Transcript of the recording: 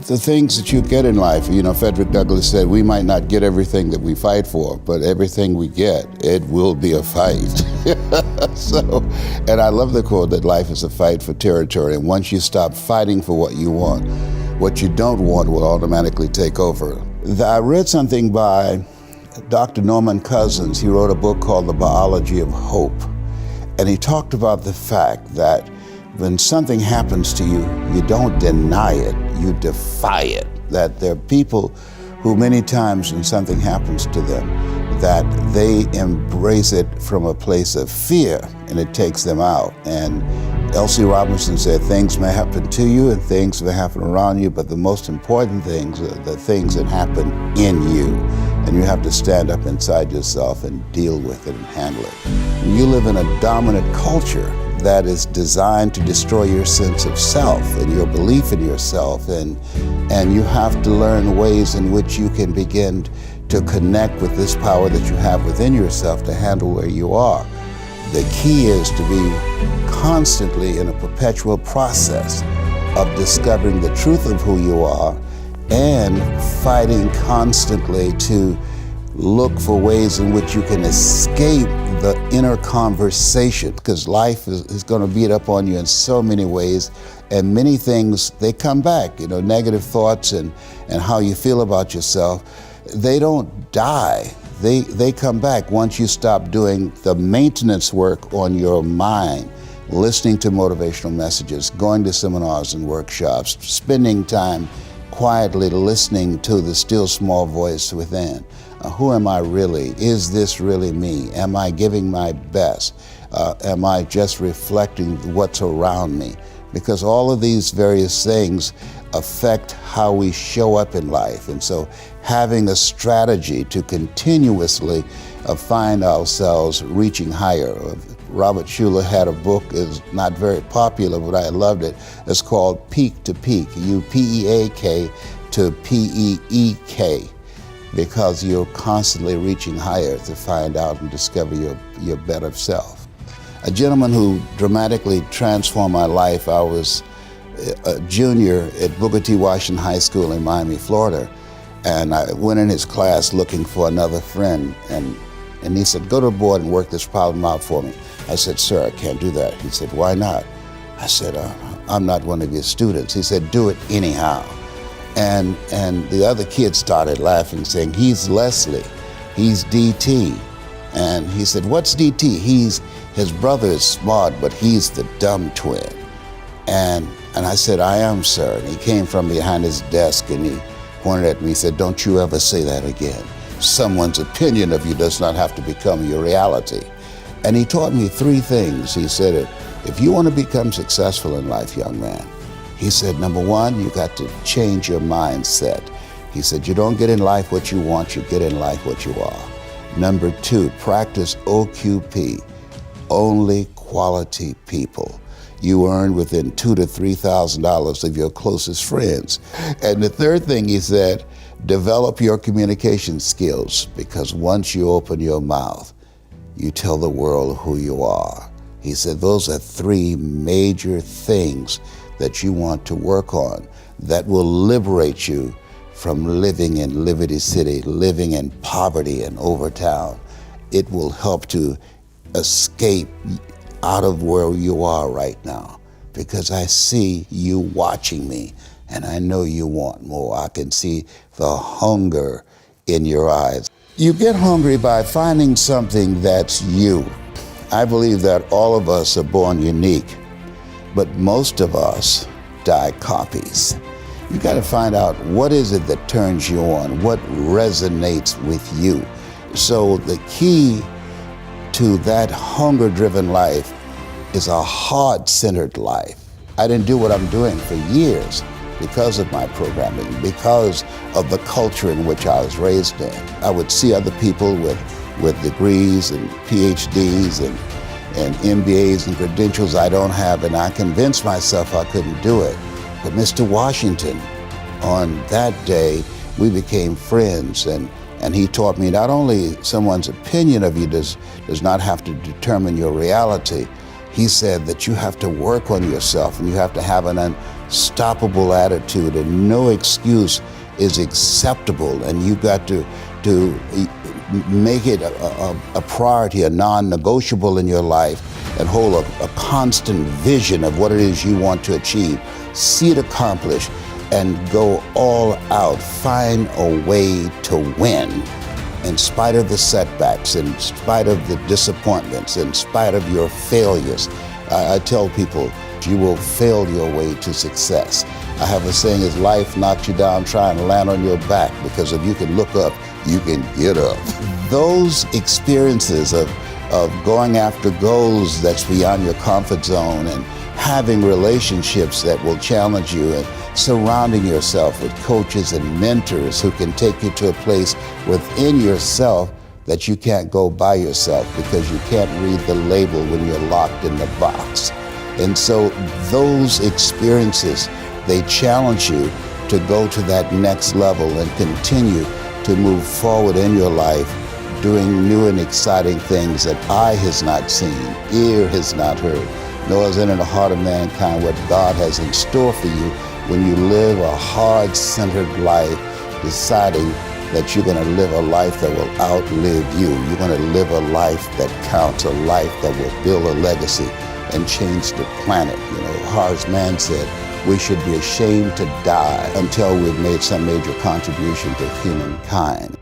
the things that you get in life. You know, Frederick Douglass said, we might not get everything that we fight for, but everything we get, it will be a fight. So, and I love the quote that life is a fight for territory. And once you stop fighting for what you want, what you don't want will automatically take over. I read something by Dr. Norman Cousins. He wrote a book called The Biology of Hope. And he talked about the fact that when something happens to you, you don't deny it, you defy it. That there are people who many times when something happens to them, that they embrace it from a place of fear and it takes them out. And Elsie Robinson said, things may happen to you and things may happen around you, but the most important things are the things that happen in you. And you have to stand up inside yourself and deal with it and handle it. When you live in a dominant culture that is designed to destroy your sense of self and your belief in yourself, and you have to learn ways in which you can begin to connect with this power that you have within yourself to handle where you are. The key is to be constantly in a perpetual process of discovering the truth of who you are and fighting constantly to look for ways in which you can escape the inner conversation, because life is going to beat up on you in so many ways, and many things, they come back. You know, negative thoughts and how you feel about yourself, they don't die. They come back once you stop doing the maintenance work on your mind, listening to motivational messages, going to seminars and workshops, spending time quietly listening to the still small voice within. Who am I really? Is this really me? Am I giving my best? Am I just reflecting what's around me? Because all of these various things affect how we show up in life. And so having a strategy to continuously find ourselves reaching higher. Robert Schuller had a book, it's not very popular, but I loved it. It's called Peak to Peak, U-P-E-A-K to P-E-E-K, because you're constantly reaching higher to find out and discover your better self. A gentleman who dramatically transformed my life, I was a junior at Booker T. Washington High School in Miami, Florida, and I went in his class looking for another friend, and he said, go to the board and work this problem out for me. I said, sir, I can't do that. He said, why not? I said, I'm not one of your students. He said, do it anyhow. And the other kids started laughing, saying, he's Leslie, he's DT. And he said, what's DT? His brother is smart, but he's the dumb twin. And I said, I am, sir. And he came from behind his desk and he pointed at me and said, don't you ever say that again. Someone's opinion of you does not have to become your reality. And he taught me three things. He said, if you want to become successful in life, young man, he said, number one, you got to change your mindset. He said, you don't get in life what you want, you get in life what you are. Number two, practice OQP, only quality people. You earn within $2,000 to $3,000 of your closest friends. And the third thing he said, develop your communication skills, because once you open your mouth, you tell the world who you are. He said, those are three major things that you want to work on that will liberate you from living in Liberty City, living in poverty in Overtown. It will help to escape out of where you are right now, because I see you watching me and I know you want more. I can see the hunger in your eyes. You get hungry by finding something that's you. I believe that all of us are born unique, but most of us die copies. You got to find out what is it that turns you on, what resonates with you. So the key to that hunger-driven life is a heart-centered life. I didn't do what I'm doing for years because of my programming, because of the culture in which I was raised in. I would see other people with degrees and PhDs and MBAs and credentials I don't have, and I convinced myself I couldn't do it. But Mr. Washington, on that day, we became friends, and he taught me not only someone's opinion of you does not have to determine your reality, he said that you have to work on yourself and you have to have an unstoppable attitude, and no excuse is acceptable, and you've got to make it a priority, a non-negotiable in your life, and hold a constant vision of what it is you want to achieve. See it accomplished and go all out. Find a way to win in spite of the setbacks, in spite of the disappointments, in spite of your failures. I tell people, you will fail your way to success. I have a saying, is life knocks you down, try and land on your back, because if you can look up, you can get up. Those experiences of going after goals that's beyond your comfort zone, and having relationships that will challenge you, and surrounding yourself with coaches and mentors who can take you to a place within yourself that you can't go by yourself, because you can't read the label when you're locked in the box. And so those experiences, they challenge you to go to that next level and continue to move forward in your life, doing new and exciting things that eye has not seen, ear has not heard, nor is it in the heart of mankind what God has in store for you when you live a heart-centered life, deciding that you're going to live a life that will outlive you. You're going to live a life that counts, a life that will build a legacy and change the planet. You know, Horace Mann said, we should be ashamed to die until we've made some major contribution to humankind.